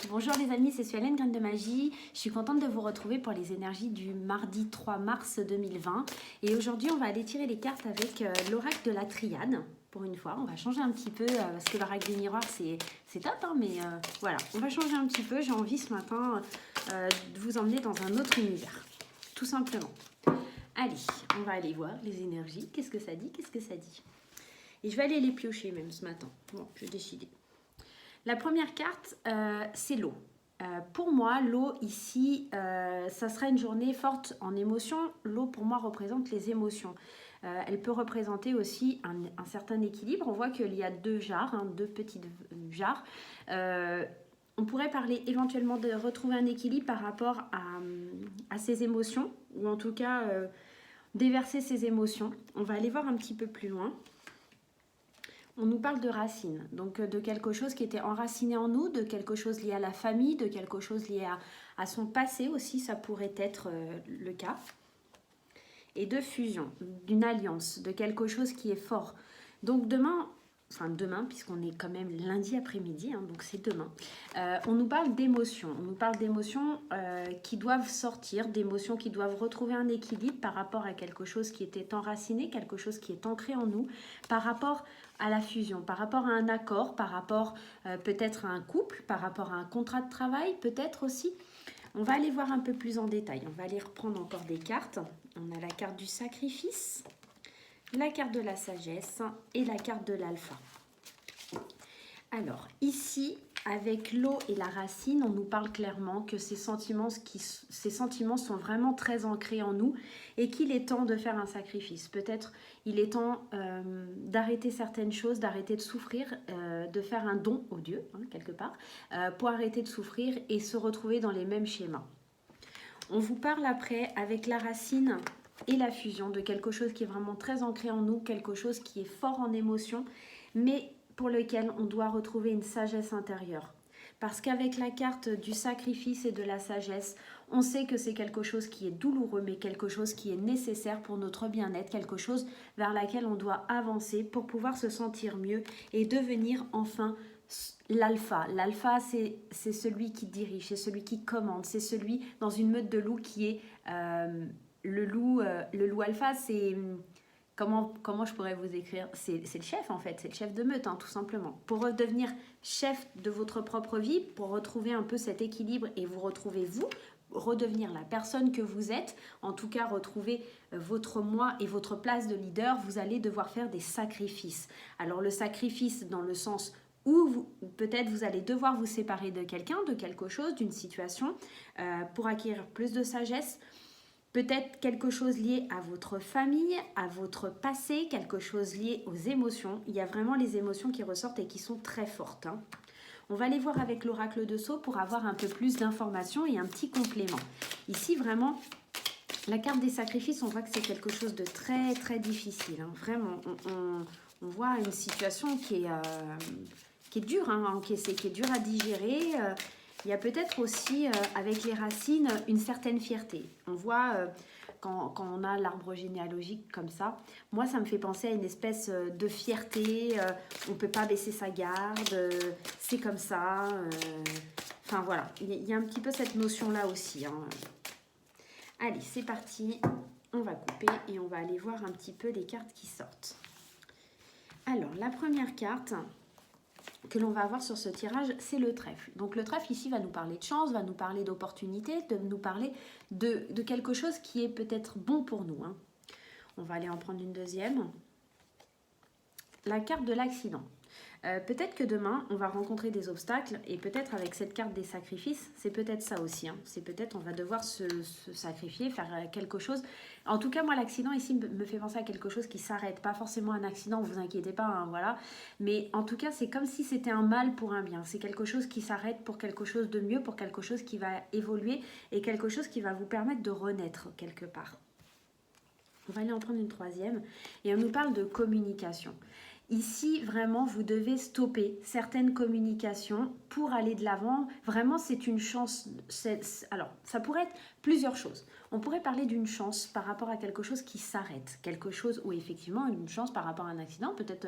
Bonjour les amis, c'est Sualène, Graine de Magie. Je suis contente de vous retrouver pour les énergies du mardi 3 mars 2020. Et aujourd'hui, on va aller tirer les cartes avec l'oracle de la triade. Pour une fois, on va changer un petit peu parce que l'oracle des miroirs, c'est top, hein, mais voilà, on va changer un petit peu. J'ai envie ce matin de vous emmener dans un autre univers, tout simplement. Allez, on va aller voir les énergies. Qu'est-ce que ça dit? Qu'est-ce que ça dit? Et je vais aller les piocher même ce matin. Bon, je vais décider. La première carte, c'est l'eau. Pour moi, l'eau ici, ça sera une journée forte en émotions. L'eau, pour moi, représente les émotions. Elle peut représenter aussi un certain équilibre. On voit qu'il y a deux jarres, hein, deux petites jarres. On pourrait parler éventuellement de retrouver un équilibre par rapport à ses émotions, ou en tout cas déverser ses émotions. On va aller voir un petit peu plus loin. On nous parle de racines, donc de quelque chose qui était enraciné en nous, de quelque chose lié à la famille, de quelque chose lié à son passé aussi, ça pourrait être le cas. Et de fusion, d'une alliance, de quelque chose qui est fort. Donc demain, puisqu'on est quand même lundi après-midi, hein, donc c'est demain, on nous parle d'émotions. On nous parle d'émotions qui doivent sortir, d'émotions qui doivent retrouver un équilibre par rapport à quelque chose qui était enraciné, quelque chose qui est ancré en nous, par rapport à la fusion, par rapport à un accord, par rapport peut-être à un couple, par rapport à un contrat de travail, peut-être aussi. On va aller voir un peu plus en détail. On va aller reprendre encore des cartes. On a la carte du sacrifice, la carte de la sagesse et la carte de l'alpha. Alors, ici, avec l'eau et la racine, on nous parle clairement que ces sentiments sont vraiment très ancrés en nous et qu'il est temps de faire un sacrifice. Peut-être il est temps d'arrêter certaines choses, d'arrêter de souffrir, de faire un don au Dieu, hein, quelque part, pour arrêter de souffrir et se retrouver dans les mêmes schémas. On vous parle après, avec la racine et la fusion, de quelque chose qui est vraiment très ancré en nous, quelque chose qui est fort en émotion, mais pour lequel on doit retrouver une sagesse intérieure. Parce qu'avec la carte du sacrifice et de la sagesse, on sait que c'est quelque chose qui est douloureux, mais quelque chose qui est nécessaire pour notre bien-être, quelque chose vers laquelle on doit avancer pour pouvoir se sentir mieux et devenir enfin l'alpha. L'alpha, c'est celui qui dirige, c'est celui qui commande, c'est celui dans une meute de loups qui est le loup alpha, c'est... Comment je pourrais vous écrire? C'est le chef en fait, c'est le chef de meute, hein, tout simplement. Pour redevenir chef de votre propre vie, pour retrouver un peu cet équilibre et vous retrouver vous, redevenir la personne que vous êtes, en tout cas retrouver votre moi et votre place de leader, vous allez devoir faire des sacrifices. Alors le sacrifice dans le sens où peut-être vous allez devoir vous séparer de quelqu'un, de quelque chose, d'une situation, pour acquérir plus de sagesse. Peut-être quelque chose lié à votre famille, à votre passé, quelque chose lié aux émotions. Il y a vraiment les émotions qui ressortent et qui sont très fortes, hein. On va aller voir avec l'oracle de Sceaux pour avoir un peu plus d'informations et un petit complément. Ici, vraiment, la carte des sacrifices, on voit que c'est quelque chose de très, très difficile, hein. Vraiment, on voit une situation qui est dure, hein, qui est dure à digérer. Il y a peut-être aussi, avec les racines, une certaine fierté. On voit, quand on a l'arbre généalogique comme ça, moi, ça me fait penser à une espèce de fierté. On ne peut pas baisser sa garde, c'est comme ça. Enfin, voilà, il y a un petit peu cette notion-là aussi, hein. Allez, c'est parti. On va couper et on va aller voir un petit peu les cartes qui sortent. Alors, la première carte que l'on va avoir sur ce tirage, c'est le trèfle. Donc le trèfle ici va nous parler de chance, va nous parler d'opportunité, de nous parler de quelque chose qui est peut-être bon pour nous, hein. On va aller en prendre une deuxième. La carte de l'accident. Peut-être que demain, on va rencontrer des obstacles et peut-être avec cette carte des sacrifices, c'est peut-être ça aussi, hein. C'est peut-être on va devoir se sacrifier, faire quelque chose. En tout cas, moi, l'accident ici me fait penser à quelque chose qui s'arrête. Pas forcément un accident, vous inquiétez pas, hein, voilà. Mais en tout cas, c'est comme si c'était un mal pour un bien. C'est quelque chose qui s'arrête pour quelque chose de mieux, pour quelque chose qui va évoluer et quelque chose qui va vous permettre de renaître quelque part. On va aller en prendre une troisième et on nous parle de communication. Ici, vraiment, vous devez stopper certaines communications pour aller de l'avant. Vraiment, c'est une chance. Alors, ça pourrait être plusieurs choses. On pourrait parler d'une chance par rapport à quelque chose qui s'arrête. Quelque chose où, effectivement, une chance par rapport à un accident. Peut-être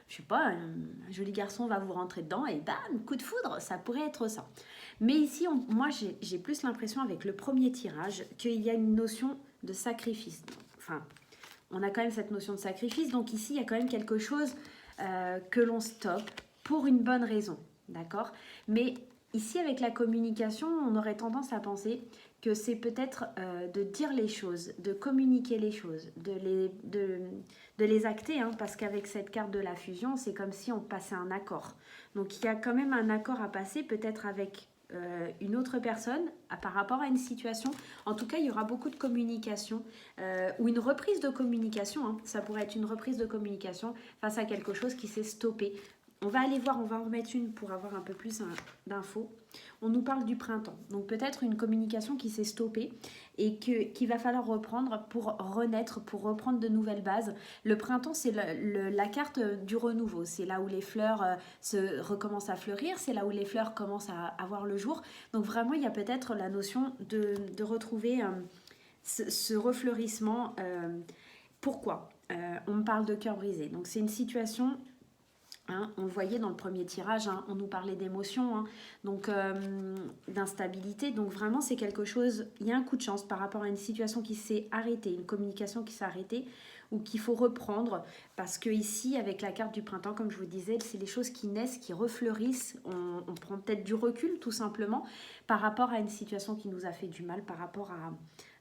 je sais pas, un joli garçon va vous rentrer dedans et bam, coup de foudre, ça pourrait être ça. Mais ici, moi, j'ai plus l'impression avec le premier tirage qu'il y a une notion de sacrifice. Enfin, on a quand même cette notion de sacrifice, donc ici, il y a quand même quelque chose que l'on stoppe pour une bonne raison, d'accord? Mais ici, avec la communication, on aurait tendance à penser que c'est peut-être de dire les choses, de communiquer les choses, de les acter, hein, parce qu'avec cette carte de la fusion, c'est comme si on passait un accord. Donc il y a quand même un accord à passer, peut-être avec une autre personne par rapport à une situation. En tout cas, il y aura beaucoup de communication ou une reprise de communication. Hein. Ça pourrait être une reprise de communication face à quelque chose qui s'est stoppé. On va aller voir, on va en remettre une pour avoir un peu plus d'infos. On nous parle du printemps. Donc peut-être une communication qui s'est stoppée et qu'il va falloir reprendre pour renaître, pour reprendre de nouvelles bases. Le printemps, c'est la carte du renouveau. C'est là où les fleurs recommencent à fleurir. C'est là où les fleurs commencent à avoir le jour. Donc vraiment, il y a peut-être la notion de retrouver ce refleurissement. Pourquoi on me parle de cœur brisé. Donc c'est une situation... Hein, on le voyait dans le premier tirage, hein, on nous parlait d'émotion, hein, donc d'instabilité. Donc vraiment, c'est quelque chose, il y a un coup de chance par rapport à une situation qui s'est arrêtée, une communication qui s'est arrêtée ou qu'il faut reprendre. Parce que ici, avec la carte du printemps, comme je vous disais, c'est les choses qui naissent, qui refleurissent. On prend peut-être du recul, tout simplement, par rapport à une situation qui nous a fait du mal, par rapport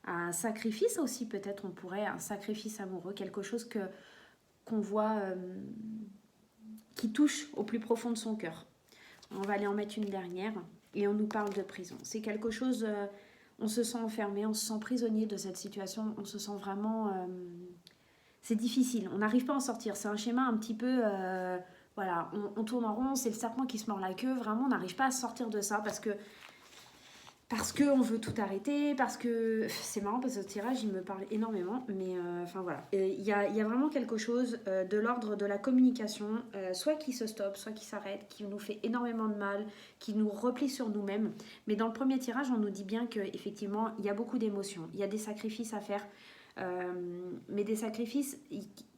à un sacrifice aussi, peut-être on pourrait, un sacrifice amoureux, quelque chose qu'on voit... qui touche au plus profond de son cœur. On va aller en mettre une dernière et on nous parle de prison. C'est quelque chose, on se sent enfermé, on se sent prisonnier de cette situation, on se sent vraiment... c'est difficile, on n'arrive pas à en sortir. C'est un schéma un petit peu... voilà, on tourne en rond, c'est le serpent qui se mord la queue. Vraiment, on n'arrive pas à sortir de ça parce qu'on veut tout arrêter, parce que c'est marrant parce que ce tirage il me parle énormément, mais enfin voilà, il y a vraiment quelque chose de l'ordre de la communication, soit qui se stoppe, soit qui s'arrête, qui nous fait énormément de mal, qui nous replie sur nous-mêmes. Mais dans le premier tirage, on nous dit bien qu'effectivement, il y a beaucoup d'émotions, il y a des sacrifices à faire, mais des sacrifices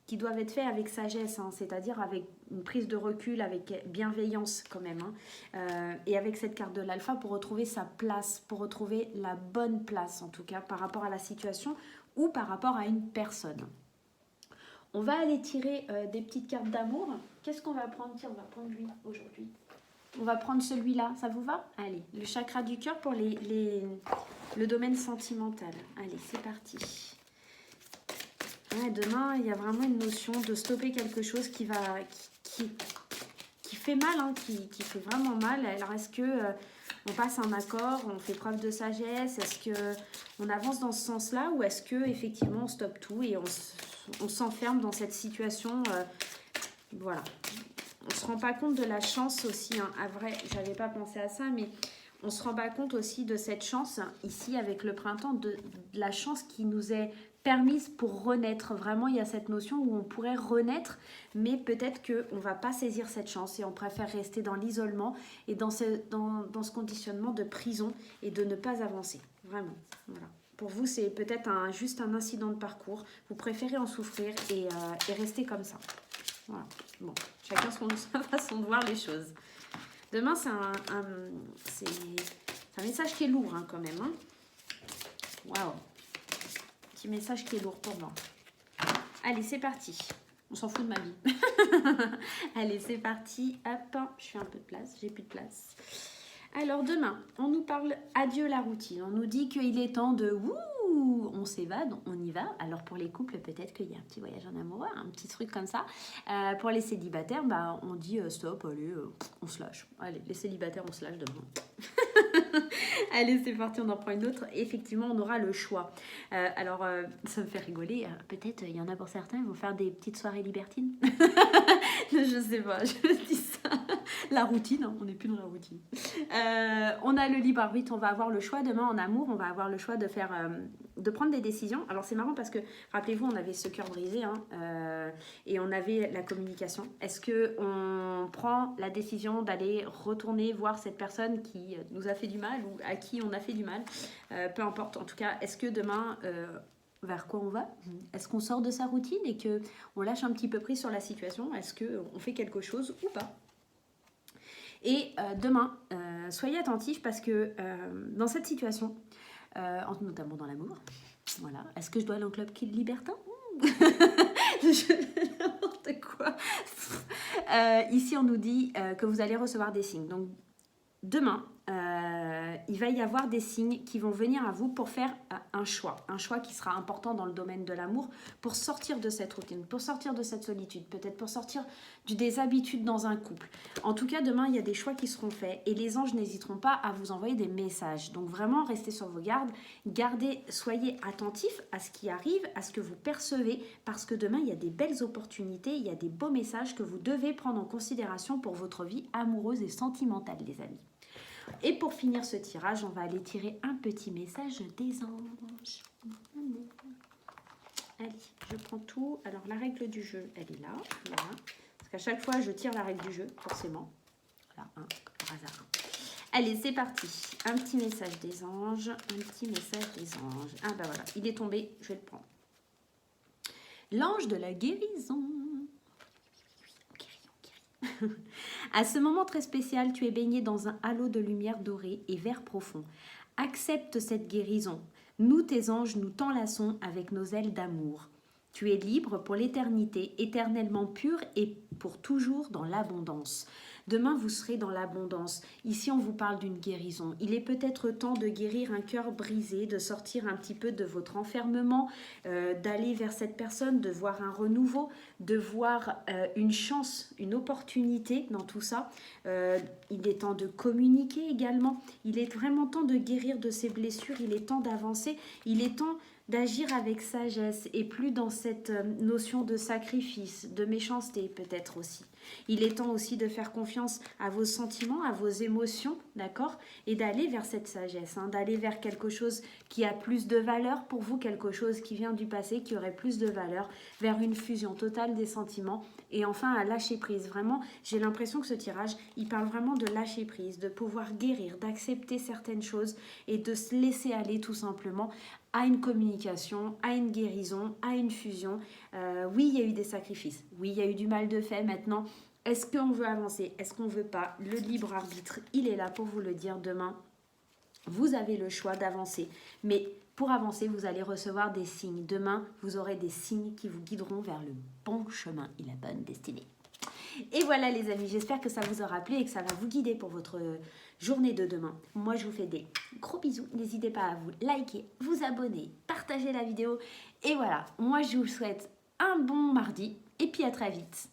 qui doivent être faits avec sagesse, hein, c'est-à-dire avec une prise de recul, avec bienveillance quand même, hein, et avec cette carte de l'alpha pour retrouver sa place, pour retrouver la bonne place en tout cas par rapport à la situation ou par rapport à une personne. On va aller tirer des petites cartes d'amour. Qu'est-ce qu'on va prendre? Tiens, on va prendre lui aujourd'hui. On va prendre celui-là, ça vous va? Allez, le chakra du cœur pour le domaine sentimental. Allez, c'est parti. Ouais, demain, il y a vraiment une notion de stopper quelque chose qui fait mal, hein, qui fait vraiment mal. Alors, est-ce que on passe un accord, on fait preuve de sagesse? Est-ce qu'on avance dans ce sens-là? Ou est-ce que effectivement on stoppe tout et on s'enferme dans cette situation voilà. On ne se rend pas compte de la chance aussi. Hein. À vrai, je n'avais pas pensé à ça, mais on ne se rend pas compte aussi de cette chance, ici avec le printemps, de la chance qui nous est permise pour renaître. Vraiment, il y a cette notion où on pourrait renaître, mais peut-être qu'on ne va pas saisir cette chance et on préfère rester dans l'isolement et dans ce conditionnement de prison et de ne pas avancer. Vraiment, voilà. Pour vous, c'est peut-être juste un incident de parcours. Vous préférez en souffrir et rester comme ça. Voilà. Bon, chacun sa façon de voir les choses. Demain, c'est un message qui est lourd, hein, quand même. Hein. Waouh. Petit message qui est lourd pour moi. Allez, c'est parti. On s'en fout de ma vie. Allez, c'est parti. Hop, je fais un peu de place. J'ai plus de place. Alors, demain, on nous parle adieu la routine. On nous dit qu'il est temps de... on s'évade, on y va. Alors, pour les couples, peut-être qu'il y a un petit voyage en amoureux, un petit truc comme ça. Pour les célibataires, bah, on dit stop, allez, on se lâche. Allez, les célibataires, on se lâche demain. Allez, c'est parti, on en prend une autre. Effectivement, on aura le choix. Alors, ça me fait rigoler. Peut-être, il y en a pour certains, ils vont faire des petites soirées libertines. Je sais pas, je dis ça. La routine, hein, on n'est plus dans la routine. On a le libre arbitre, on va avoir le choix. Demain, en amour, on va avoir le choix de prendre des décisions. Alors, c'est marrant parce que, rappelez-vous, on avait ce cœur brisé, hein, et on avait la communication. Est-ce qu'on prend la décision d'aller retourner voir cette personne qui nous a fait du mal ou à qui on a fait du mal, peu importe. En tout cas, est-ce que demain, vers quoi on va? Est-ce qu'on sort de sa routine et qu'on lâche un petit peu prise sur la situation? Est-ce qu'on fait quelque chose ou pas? Et demain, soyez attentifs parce que dans cette situation, notamment dans l'amour, voilà, est-ce que je dois aller en club Kid Libertin? N'importe quoi. Ici, on nous dit que vous allez recevoir des signes. Donc, demain, il va y avoir des signes qui vont venir à vous pour faire un choix qui sera important dans le domaine de l'amour, pour sortir de cette routine, pour sortir de cette solitude, peut-être pour sortir des habitudes dans un couple. En tout cas, demain, il y a des choix qui seront faits et les anges n'hésiteront pas à vous envoyer des messages. Donc vraiment, restez sur vos gardes, soyez attentifs à ce qui arrive, à ce que vous percevez, parce que demain, il y a des belles opportunités, il y a des beaux messages que vous devez prendre en considération pour votre vie amoureuse et sentimentale, les amis. Et pour finir ce tirage, on va aller tirer un petit message des anges. Allez, je prends tout. Alors, la règle du jeu, elle est là. Voilà. Parce qu'à chaque fois, je tire la règle du jeu, forcément. Voilà, par hasard. Allez, c'est parti. Un petit message des anges. Un petit message des anges. Ah, bah voilà, il est tombé. Je vais le prendre. L'ange de la guérison. À ce moment très spécial, tu es baigné dans un halo de lumière dorée et vert profond. Accepte cette guérison. Nous, tes anges, nous t'enlaçons avec nos ailes d'amour. Tu es libre pour l'éternité, éternellement pur et pour toujours dans l'abondance. Demain, vous serez dans l'abondance. Ici, on vous parle d'une guérison. Il est peut-être temps de guérir un cœur brisé, de sortir un petit peu de votre enfermement, d'aller vers cette personne, de voir un renouveau, de voir une chance, une opportunité dans tout ça. Il est temps de communiquer également. Il est vraiment temps de guérir de ces blessures. Il est temps d'avancer. Il est temps d'agir avec sagesse et plus dans cette notion de sacrifice, de méchanceté peut-être aussi. Il est temps aussi de faire confiance à vos sentiments, à vos émotions, d'accord? Et d'aller vers cette sagesse, d'aller vers quelque chose qui a plus de valeur pour vous, quelque chose qui vient du passé, qui aurait plus de valeur, vers une fusion totale des sentiments et enfin à lâcher prise. Vraiment, j'ai l'impression que ce tirage, il parle vraiment de lâcher prise, de pouvoir guérir, d'accepter certaines choses et de se laisser aller tout simplement à une communication, à une guérison, à une fusion. Oui, il y a eu des sacrifices. Oui, il y a eu du mal de fait. Maintenant, est-ce qu'on veut avancer? Est-ce qu'on ne veut pas? Le libre arbitre, il est là pour vous le dire demain. Vous avez le choix d'avancer. Mais pour avancer, vous allez recevoir des signes. Demain, vous aurez des signes qui vous guideront vers le bon chemin et la bonne destinée. Et voilà les amis, j'espère que ça vous aura plu et que ça va vous guider pour votre journée de demain. Moi je vous fais des gros bisous, n'hésitez pas à vous liker, vous abonner, partager la vidéo. Et voilà, moi je vous souhaite un bon mardi et puis à très vite.